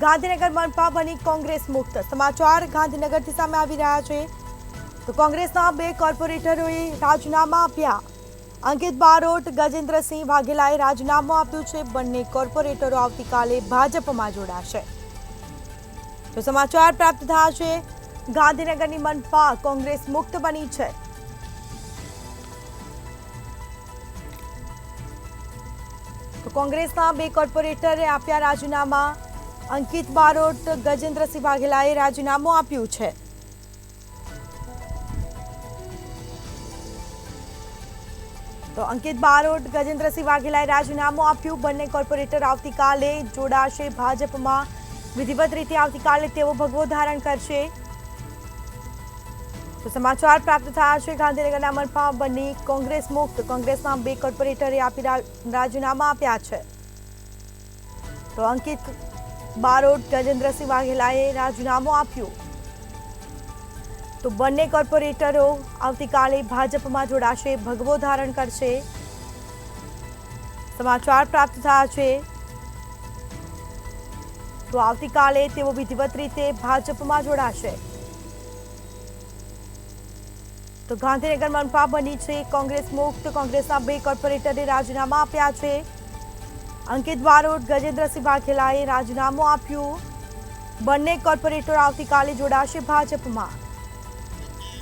ગાંધીનગર મનપા બની કોંગ્રેસ મુક્ત। સમાચાર ગાંધીનગરથી સામે આવી રહ્યા છે તો કોંગ્રેસના બે કોર્પોરેટરોએ રાજીનામા આપ્યા। અંકિત બારોટ, ગજેન્દ્રસિંહ વાઘેલાએ રાજીનામું આપ્યું છે। બંને કોર્પોરેટરો આવતીકાલે ભાજપમાં જોડાશે। તો સમાચાર પ્રાપ્ત થયા છે ગાંધીનગરની મનપા કોંગ્રેસ મુક્ત બની છે। તો કોંગ્રેસના બે કોર્પોરેટરે આપ્યા રાજીનામા। અંકિત બારોટ, ગજેન્દ્રસિંહ વાઘેલાએ રાજીનામું આપ્યું છે। તો અંકિત બારોટ, ગજેન્દ્રસિંહ વાઘેલાએ રાજીનામું આપ્યું। બંને કોર્પોરેટર આવતીકાલે જોડાશે ભાજપમાં। વિધિવત રીતે આવતીકાલે તેઓ ભગવો ધારણ કરશે। તો સમાચાર પ્રાપ્ત થયા છે ગાંધીનગરના મનપા બની કોંગ્રેસ મુક્ત। કોંગ્રેસના બે કોર્પોરેટરે રાજીનામા આપ્યા છે। તો અંકિત બારોટ, ગજેન્દ્રસિંહ વાઘેલાએ રાજીનામું આપ્યું। તો બંને કોર્પોરેટરો આવતીકાલે ભાજપમાં જોડાશે, ભગવો ધારણ કરશે। સમાચાર પ્રાપ્ત થયા છે તો આવતીકાલે તેઓ વિધિવત રીતે ભાજપમાં જોડાશે। તો ગાંધીનગર મનપા બની છે કોંગ્રેસ મુક્ત। કોંગ્રેસના બે કોર્પોરેટરે રાજીનામા આપ્યા છે। અંકિત બારોટ, ગજેન્દ્રસિંહ વાઘેલાએ રાજીનામું આપ્યું। બંને કોર્પોરેટર આવતીકાલે જોડાશે ભાજપમાં।